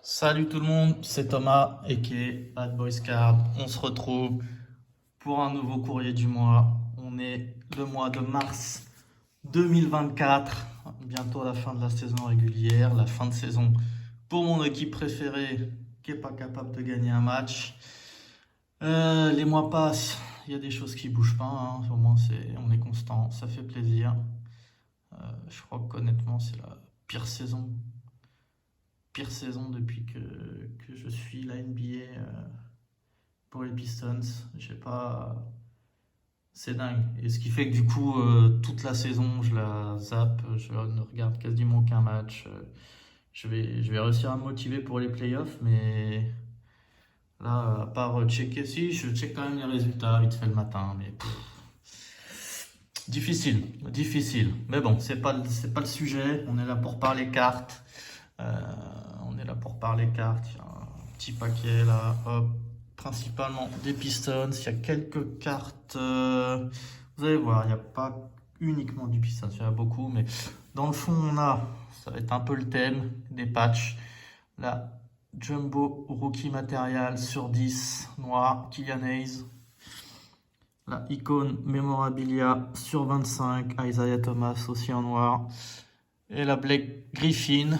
Salut tout le monde, c'est Thomas aka Bad Boys Card. On se retrouve pour un nouveau courrier du mois. On est le mois de mars 2024, bientôt la fin de la saison régulière, la fin de saison pour mon équipe préférée qui n'est pas capable de gagner un match. Les mois passent, il y a des choses qui bougent pas, hein. Au moins on est constant, ça fait plaisir. Je crois qu'honnêtement c'est la pire saison depuis que je suis la NBA pour les Pistons. Je sais pas, c'est dingue. Et ce qui fait que du coup, toute la saison, je la zappe, je ne regarde quasiment aucun match. Je vais réussir à me motiver pour les playoffs, mais là, à part checker, si, je check quand même les résultats vite fait le matin, mais difficile, difficile. Mais bon, c'est pas le sujet. On est là pour parler cartes. Euh, on est là pour parler cartes. Il y a un petit paquet là, hop, principalement des Pistons. Il y a quelques cartes. Vous allez voir, il n'y a pas uniquement du Pistons, il y en a beaucoup, mais dans le fond, ça va être un peu le thème des patchs. La Jumbo Rookie Material sur 10 noir, Killian Hayes. La Icône Memorabilia sur 25, Isaiah Thomas aussi en noir. Et la Blake Griffin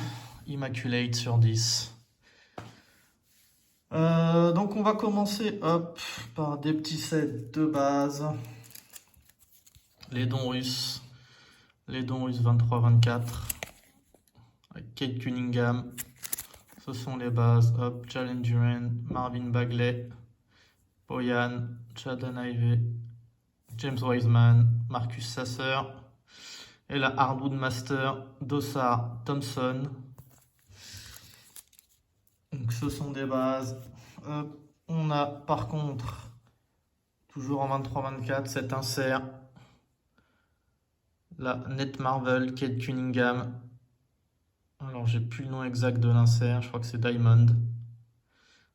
Immaculate sur 10. Donc on va commencer par des petits sets de base. Les dons russes 23-24 avec Kate Cunningham. Ce sont les bases. Jalen Duren, Marvin Bagley, Bojan, Jaden Ivey, James Wiseman, Marcus Sasser. Et la Hardwood Master, Dossard Thompson. Donc ce sont des bases. On a par contre, toujours en 23-24, cet insert. La Net Marvel, Kate Cunningham. Alors j'ai plus le nom exact de l'insert, je crois que c'est Diamond.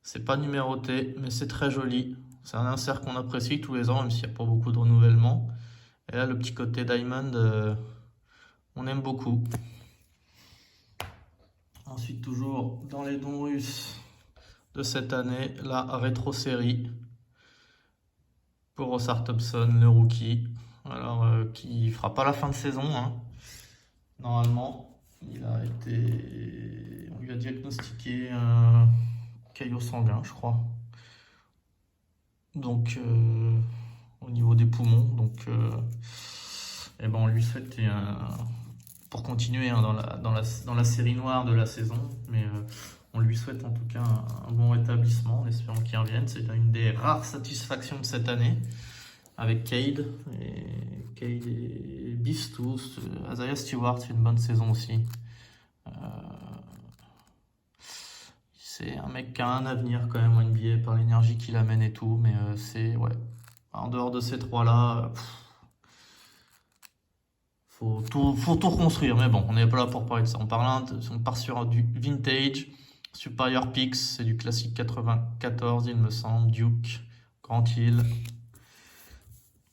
C'est pas numéroté, mais c'est très joli. C'est un insert qu'on apprécie tous les ans, même s'il n'y a pas beaucoup de renouvellement. Et là, le petit côté Diamond, on aime beaucoup. Ensuite, toujours dans les dons russes de cette année, la rétro série pour Rossard Thompson, le rookie. Alors, qui fera pas la fin de saison, hein. Normalement, on lui a diagnostiqué un caillot sanguin, je crois. Donc, au niveau des poumons. Donc, on lui souhaite pour continuer, hein, dans la série noire de la saison. Mais on lui souhaite en tout cas un bon rétablissement en espérant qu'il revienne. C'est une des rares satisfactions de cette année avec Cade et Beef tous. Isaiah Stewart fait une bonne saison aussi. C'est un mec qui a un avenir quand même en NBA par l'énergie qu'il amène et tout. Mais en dehors de ces trois-là, faut tout reconstruire. Mais bon, on n'est pas là pour parler de ça. On part sur du vintage. Superior Picks, c'est du classique 94, il me semble. Duke, Grant Hill.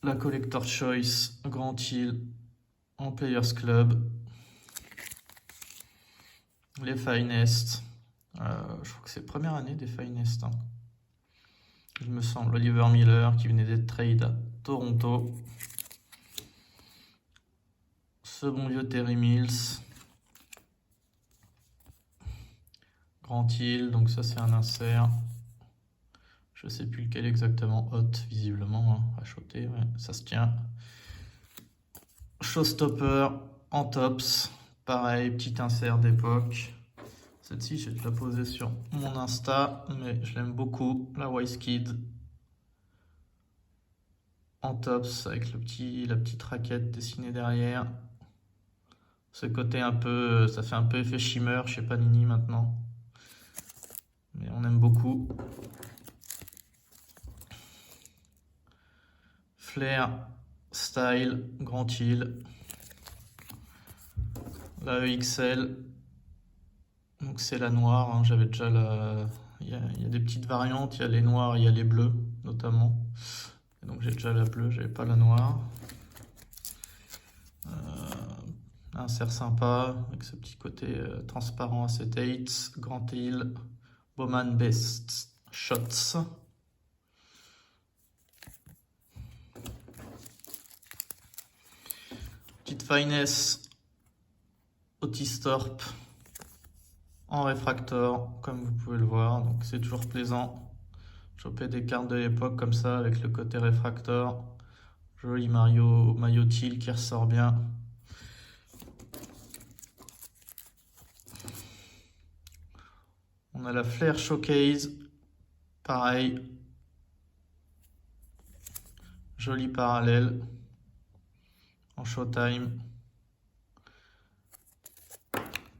La Collector Choice, Grant Hill en Players Club. Les Finest. Je crois que c'est la première année des Finest, hein. Il me semble. Oliver Miller qui venait d'être trade à Toronto. Ce bon vieux Terry Mills. Grant Hill, donc ça c'est un insert. Je sais plus lequel exactement. Hot, visiblement, hein. Achoté, ouais, ça se tient. Showstopper en tops. Pareil, petit insert d'époque. Celle-ci, j'ai déjà posée sur mon Insta, mais je l'aime beaucoup. La Wise Kid en tops avec la petite raquette dessinée derrière. Ce côté un peu, ça fait un peu effet shimmer chez Panini maintenant. Mais on aime beaucoup. Flair Style Grant Hill. La EXL. Donc c'est la noire, hein. J'avais déjà il y a des petites variantes, il y a les noirs, il y a les bleus notamment. Et donc j'ai déjà la bleue, j'avais pas la noire. insert sympa avec ce petit côté transparent acetate. Grand Hill, Bowman Best Shots. Petite Finesse Otis Thorpe en réfractor, comme vous pouvez le voir. Donc c'est toujours plaisant. Choper des cartes de l'époque comme ça avec le côté réfractor. Joli maillot teal qui ressort bien. On a la Flair Showcase. Pareil. Joli parallèle. En Showtime.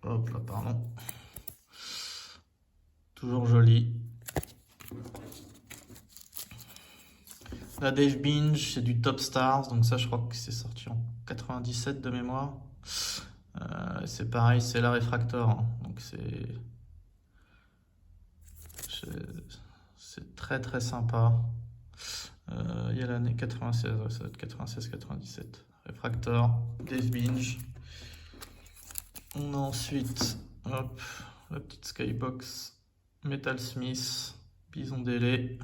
Hop là, pardon. Toujours joli. La Dave Binge, c'est du Top Stars. Donc ça, je crois que c'est sorti en 97 de mémoire. C'est pareil, c'est la réfractor. Hein. Donc c'est très très sympa. Il y a l'année 96, ouais, ça va être 96-97. Réfractor, Dave Binge. On a ensuite, hop, la petite Skybox, Metal Smith, Bison Délai,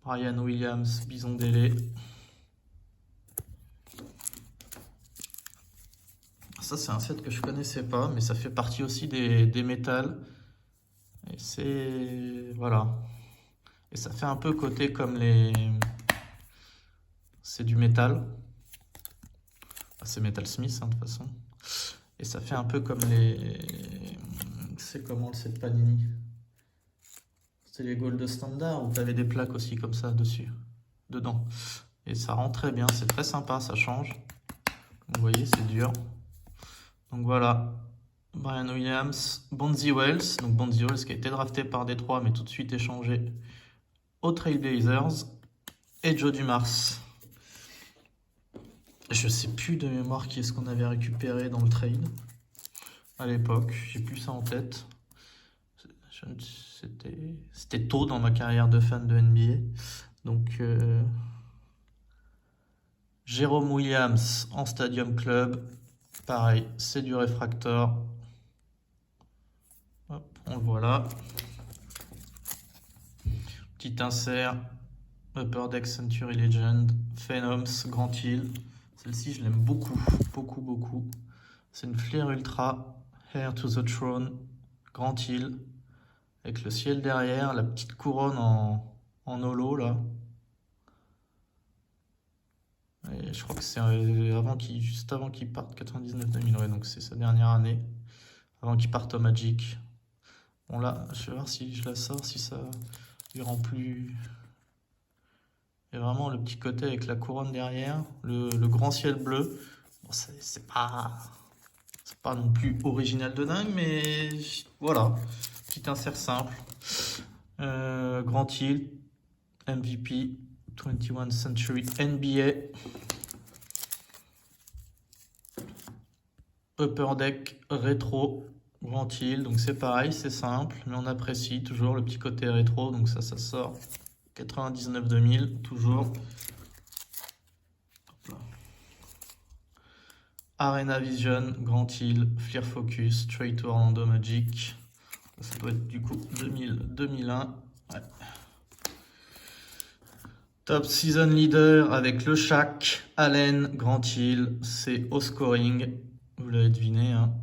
Brian Williams, Bison Délai. Ça, c'est un set que je connaissais pas, mais ça fait partie aussi des métals. Et c'est... Voilà. Et ça fait un peu côté comme les... C'est du métal. C'est Metal Smith, hein, de toute façon. Et ça fait un peu comme les... C'est comment le set Panini? C'est les Gold Standard où tu avais des plaques aussi comme ça dessus, dedans. Et ça rend très bien, c'est très sympa, ça change. Vous voyez, c'est dur. Donc voilà, Brian Williams, Bonzi Wells. Donc Bonzi Wells qui a été drafté par Détroit mais tout de suite échangé aux Trailblazers. Et Joe Dumars. Je sais plus de mémoire qui est-ce qu'on avait récupéré dans le trade à l'époque. J'ai plus ça en tête. C'était tôt dans ma carrière de fan de NBA. Donc Jérôme Williams en Stadium Club. Pareil, c'est du réfractor. Hop, on le voit là. Petit insert. Upper Deck Century Legend. Phenoms, Grand Hill. Celle-ci, je l'aime beaucoup, beaucoup, beaucoup. C'est une Flair Ultra. Heir to the Throne. Grand Hill. Avec le ciel derrière, la petite couronne en holo là. Et je crois que c'est juste avant qu'il parte, 99-2000, ouais, donc c'est sa dernière année, avant qu'il parte au Magic. Bon là, je vais voir si je la sors, si ça lui rend plus... Il y a vraiment le petit côté avec la couronne derrière, le grand ciel bleu. Bon, c'est pas non plus original de dingue, mais voilà, petit insert simple. Grand Hill, MVP, 21st Century NBA. Upper Deck rétro, Grand Hill, donc c'est pareil, c'est simple, mais on apprécie toujours le petit côté rétro, donc ça sort 99-2000, toujours. Arena Vision, Grand Hill, Fleer Focus, Straight to Orlando Magic, ça doit être du coup 2000-2001. Ouais. Top Season Leader avec le Shaq, Allen, Grand Hill, c'est au scoring, vous l'avez deviné, hein.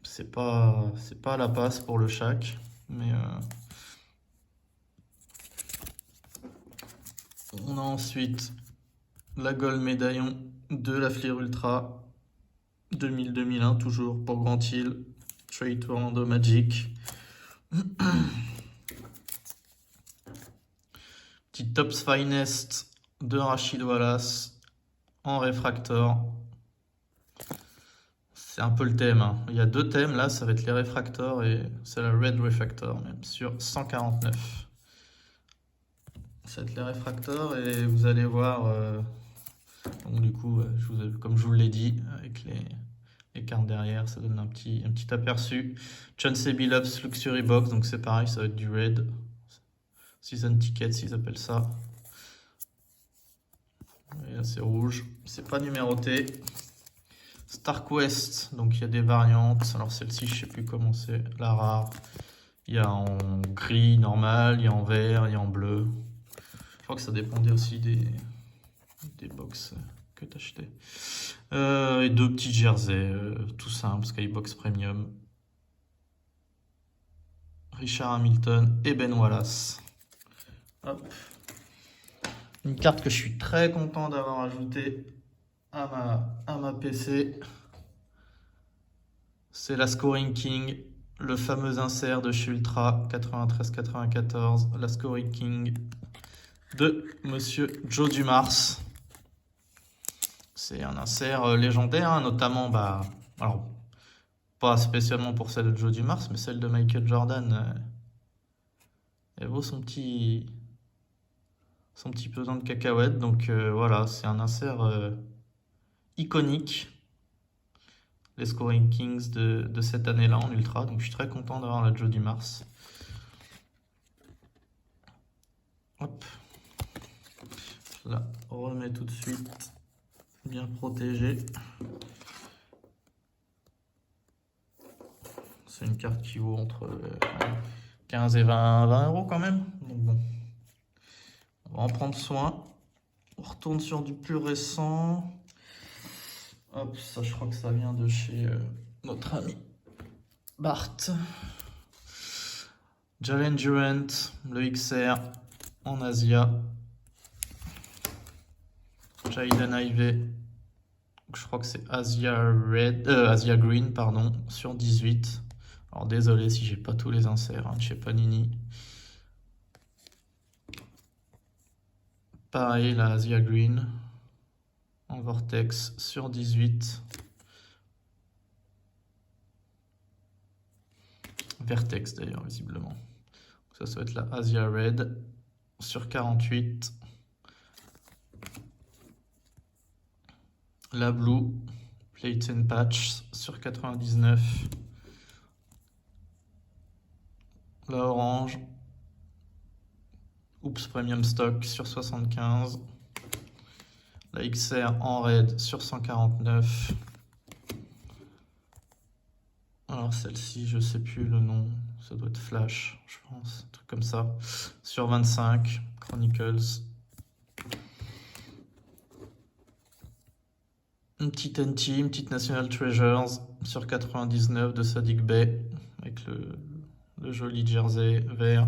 C'est pas à la passe pour le Shaq, mais on a ensuite la Gold Médaillon de la Fleer Ultra 2000-2001, toujours pour Grand Hill, Trade to Orlando Magic. Petit Topps Finest de Rashid Wallace en réfractor. C'est un peu le thème, hein. Il y a deux thèmes là, ça va être les réfractors et c'est la Red Refractor même sur 149. Ça va être les réfractors et vous allez voir, donc du coup, comme je vous l'ai dit, avec les cartes derrière, ça donne un petit aperçu. Chauncey Billups Luxury Box, donc c'est pareil, ça va être du Red. Season Tickets, ils appellent ça. Et là, c'est rouge. C'est pas numéroté. Star Quest, donc il y a des variantes. Alors celle-ci, je sais plus comment c'est. La rare. Il y a en gris normal, il y a en vert, il y a en bleu. Je crois que ça dépendait aussi des box que tu achetais. Et 2 petits jerseys, tout simple, Skybox Premium. Richard Hamilton et Ben Wallace. Hop. Une carte que je suis très content d'avoir ajoutée à ma PC. C'est la Scoring King, le fameux insert de chez Ultra 93-94, la Scoring King de Monsieur Joe Dumars. C'est un insert légendaire, hein, notamment, alors, pas spécialement pour celle de Joe Dumars, mais celle de Michael Jordan. Elle vaut son petit pesant de cacahuètes. Donc voilà, c'est un insert iconique. Les Scoring Kings de cette année-là en Ultra. Donc je suis très content d'avoir la Joe Dumars. Hop. Je la remets tout de suite. Bien protégée. C'est une carte qui vaut entre 15 et 20 euros quand même. Donc bon. On va en prendre soin. On retourne sur du plus récent. Hop, ça je crois que ça vient de chez notre ami Bart. Jalen Durant, le XR en Asia. Jaden Ivey, je crois que c'est Asia Green, pardon, sur 18. Alors désolé si j'ai pas tous les inserts, hein, chez Panini. Pareil, la Asia Green en Vortex sur 18. Vertex d'ailleurs, visiblement. Ça doit être la Asia Red sur 48. La Blue Plate and Patch sur 99. La Orange Oops Premium Stock sur 75. La XR en Red sur 149. Alors celle-ci, je sais plus le nom, ça doit être Flash, je pense, un truc comme ça. Sur 25, Chronicles. Une petite NT, une petite National Treasures sur 99 de Saddiq Bey, avec le joli jersey vert.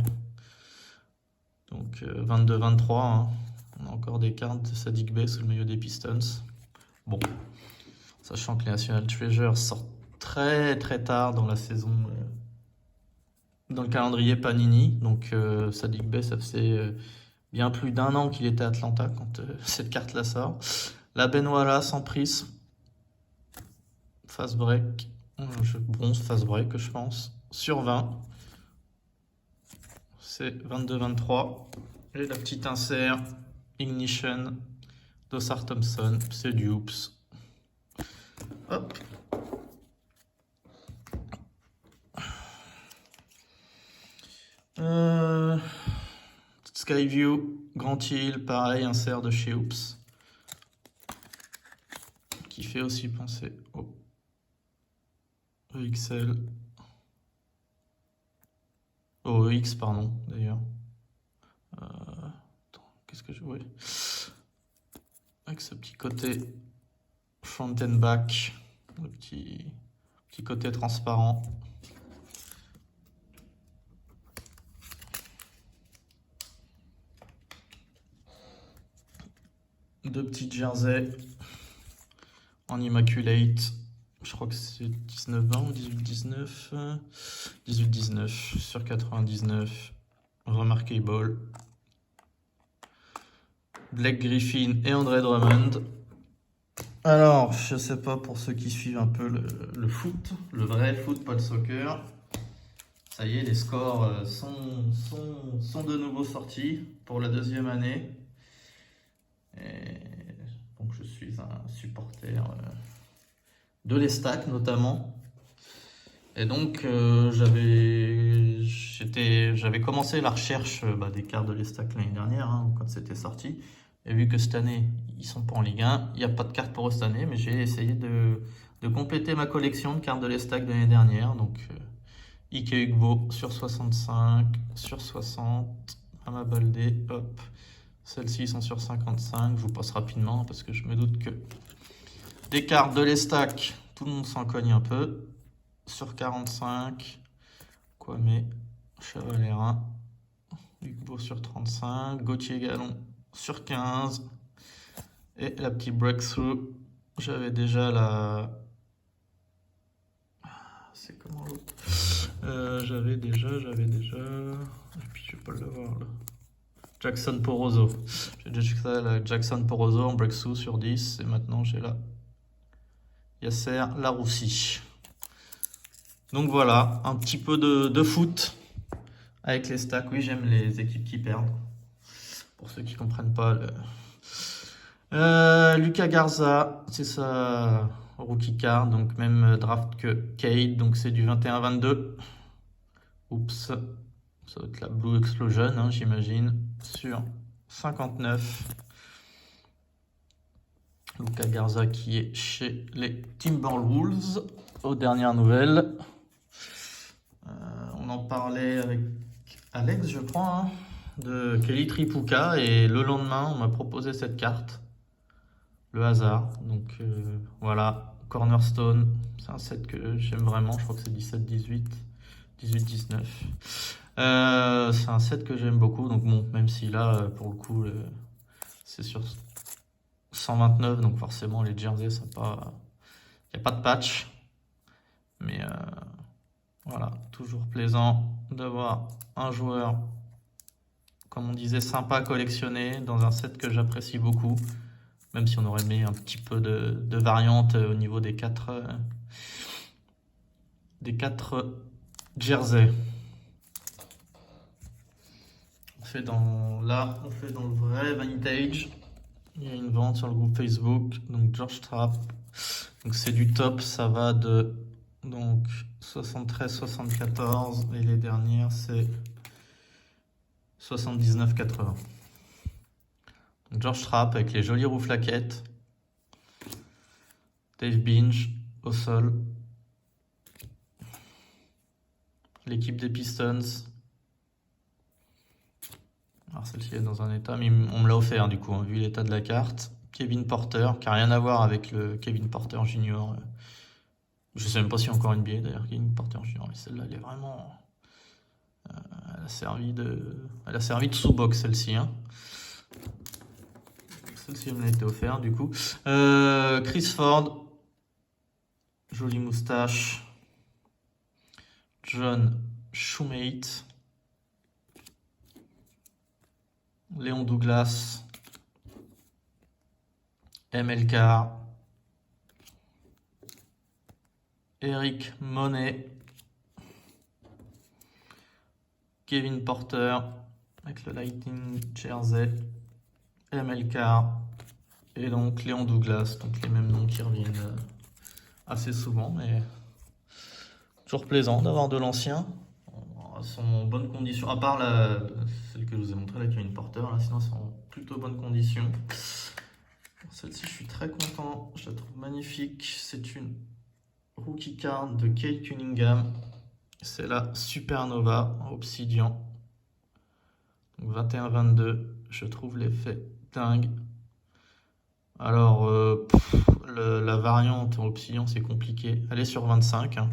Donc 22-23, hein. On a encore des cartes de Saddiq Bey sous le maillot des Pistons. Bon, sachant que les National Treasures sortent très très tard dans la saison, dans le calendrier Panini. Donc Saddiq Bey, ça faisait bien plus d'1 an qu'il était à Atlanta quand cette carte-là sort. La Ben Wallace en prisme. Fast break. Bronze fast break, je pense. Sur 20. C'est 22-23. Et la petite insert Ignition d'Osar Thompson. C'est du Oops. Hop. Skyview, Grand Hill, pareil, insert de chez Oops. Qui fait aussi penser au EXL. Au EX, pardon, d'ailleurs. Qu'est-ce que je vois? Avec ce petit côté front and back, le petit côté transparent. Deux petits jerseys en Immaculate. Je crois que c'est 19-20 ou 18-19. 18-19 sur 99. Remarkable. Blake Griffin et André Drummond. Alors, je sais pas pour ceux qui suivent un peu le foot, le vrai foot, pas le soccer. Ça y est, les scores sont de nouveau sortis pour la 2e année. Et donc je suis un supporter de l'Estac notamment. Et donc j'avais commencé la recherche des cartes de l'Estac l'année dernière, hein, quand c'était sorti. Et vu que cette année, ils sont pas en Ligue 1, il n'y a pas de carte pour eux cette année, mais j'ai essayé de compléter ma collection de cartes de l'Estac de l'année dernière. Donc, Ike Ugbo sur 65, sur 60, Amabaldé, hop. Celles-ci sont sur 55, je vous passe rapidement parce que je me doute que des cartes de l'Estac, tout le monde s'en cogne un peu. Sur 45, Kwame, Chevalerin, Ugbo sur 35, Gauthier Gallon sur 15. Et la petite breakthrough, j'avais déjà la... C'est comment l'autre j'avais déjà... Et puis je vais pas l'avoir là. Jackson Poroso. J'ai déjà la Jackson Poroso en breakthrough sur 10. Et maintenant j'ai la Yasser Laroussi. Donc voilà, un petit peu de foot avec les stacks. Oui, j'aime les équipes qui perdent. Pour ceux qui comprennent pas le... Lucas Garza, c'est sa rookie card, donc même draft que Cade, donc c'est du 21-22. Oups, ça va être la Blue Explosion, hein, j'imagine, sur 59. Lucas Garza qui est chez les Timberwolves, aux dernières nouvelles. On en parlait avec Alex, je crois, hein, de Kelly Tripucka, et le lendemain, on m'a proposé cette carte. Le hasard, donc voilà, Cornerstone, c'est un set que j'aime vraiment, je crois que c'est 17-18, 18-19. C'est un set que j'aime beaucoup, donc bon, même si là, pour le coup, c'est sur 129, donc forcément les jerseys, il n'y a pas de patch, mais voilà, toujours plaisant d'avoir un joueur, comme on disait, sympa à collectionner, dans un set que j'apprécie beaucoup. Même si on aurait mis un petit peu de variante au niveau des quatre jerseys. Là, on fait dans le vrai vintage. Il y a une vente sur le groupe Facebook. Donc George Trapp. Donc c'est du top. Ça va de 73-74 et les dernières c'est 79-80. George Trapp avec les jolies roues flaquettes. Dave Binge au sol. L'équipe des Pistons. Alors celle-ci est dans un état, mais on me l'a offert du coup, hein, vu l'état de la carte. Kevin Porter, qui n'a rien à voir avec le Kevin Porter Junior. Je sais même pas si encore une NBA d'ailleurs, Kevin Porter Junior. Mais celle-là, elle est vraiment... elle a servi de sous-box celle-ci. Hein. Celle-ci me l'a été offerte du coup. Chris Ford, jolie moustache. John Shoemate. Léon Douglas. MLK. Eric Monet. Kevin Porter avec le Lightning Jersey. MLK. Et donc Léon Douglas. Donc les mêmes noms qui reviennent assez souvent, mais toujours plaisant d'avoir de l'ancien. Elles sont en bonne condition, à part celle que je vous ai montrée, là, Kevin Porter, là, sinon elles sont en plutôt bonne condition. Celle-ci, je suis très content, je la trouve magnifique. C'est une rookie card de Kate Cunningham. C'est la Supernova en obsidian. 21-22, je trouve l'effet dingue. Alors, la variante en obsidian, c'est compliqué. Elle est sur 25. Hein.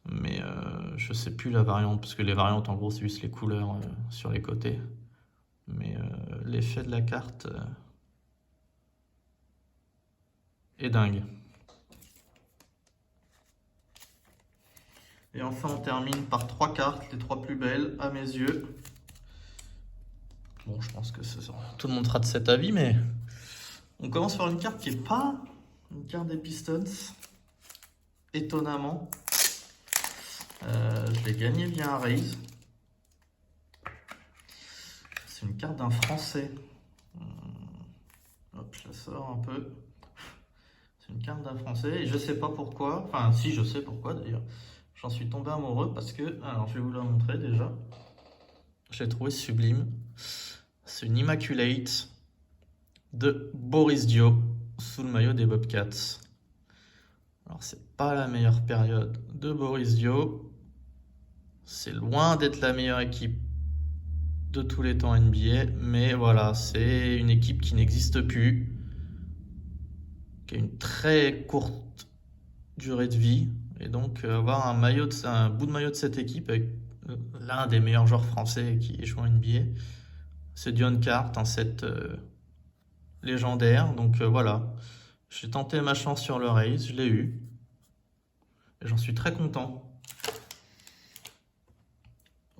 Mais je sais plus la variante, parce que les variantes, en gros, c'est juste les couleurs sur les côtés. Mais l'effet de la carte est dingue. Et enfin, on termine par 3 cartes, les 3 plus belles à mes yeux. Bon, je pense que tout le monde sera de cet avis, mais on commence par une carte qui n'est pas une carte des Pistons, étonnamment. Je l'ai gagné via un raise. C'est une carte d'un Français. Hop, je la sors un peu. C'est une carte d'un Français et je sais pas pourquoi. Enfin, si, je sais pourquoi d'ailleurs. J'en suis tombé amoureux parce que... Alors, je vais vous la montrer déjà. Je l'ai trouvé sublime. C'est une Immaculate de Boris Dio sous le maillot des Bobcats. Alors, c'est pas la meilleure période de Boris Dio. C'est loin d'être la meilleure équipe de tous les temps NBA, mais voilà, c'est une équipe qui n'existe plus, qui a une très courte durée de vie, et donc avoir un bout de maillot de cette équipe avec l'un des meilleurs joueurs français qui joue en NBA, c'est Dion Cart, un set légendaire. Donc voilà, j'ai tenté ma chance sur le raise, je l'ai eu, et j'en suis très content.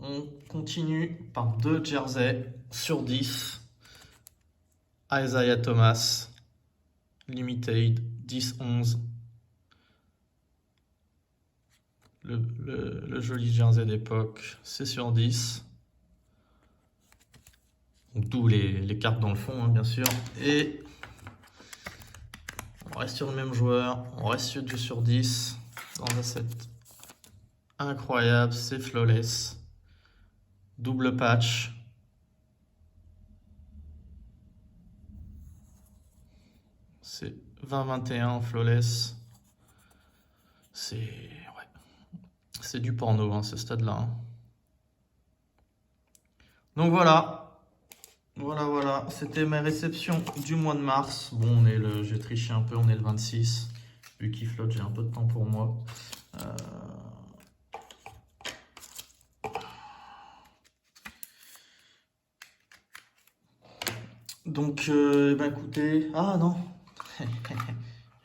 On continue par 2 jerseys sur 10. Isaiah Thomas, Limited, 10-11. Le joli jersey d'époque, c'est sur 10. D'où les cartes dans le fond, hein, bien sûr. Et on reste sur le même joueur, on reste sur 10. Dans un set incroyable, c'est flawless. Double patch. C'est 20-21 flawless. C'est du porno, hein, ce stade-là. Hein. Donc voilà. Voilà. C'était ma réception du mois de mars. Bon, j'ai triché un peu, on est le 26. Vu qu'il flotte, j'ai un peu de temps pour moi. Donc, ben écoutez... Ah non.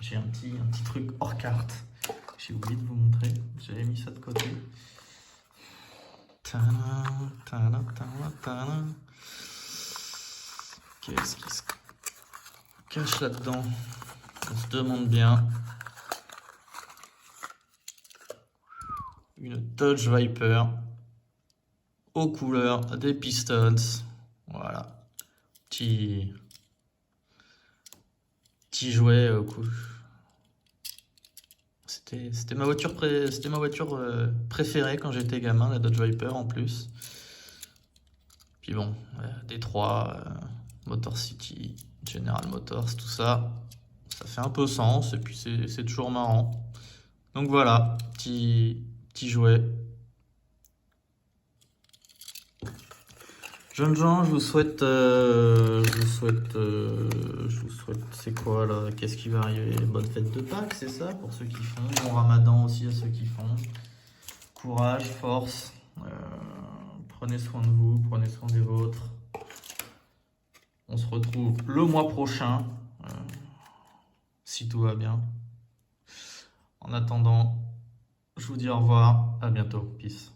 J'ai un petit truc hors carte. J'ai oublié de vous montrer. J'avais mis ça de côté. Qu'est-ce qui se cache là-dedans? On se demande bien. Une Dodge Viper aux couleurs des Pistons. Voilà. Petit jouet cool. C'était ma voiture préférée quand j'étais gamin, la Dodge Viper en plus. Puis bon, Détroit, Motor City, General Motors, tout ça, ça fait un peu sens et puis c'est toujours marrant. Donc voilà, petit jouet. Jeunes gens, je vous souhaite, c'est quoi là? Qu'est-ce qui va arriver? Bonne fête de Pâques, c'est ça, pour ceux qui font. Bon Ramadan aussi à ceux qui font. Courage, force. Prenez soin de vous, prenez soin des vôtres. On se retrouve le mois prochain, si tout va bien. En attendant, je vous dis au revoir, à bientôt, peace.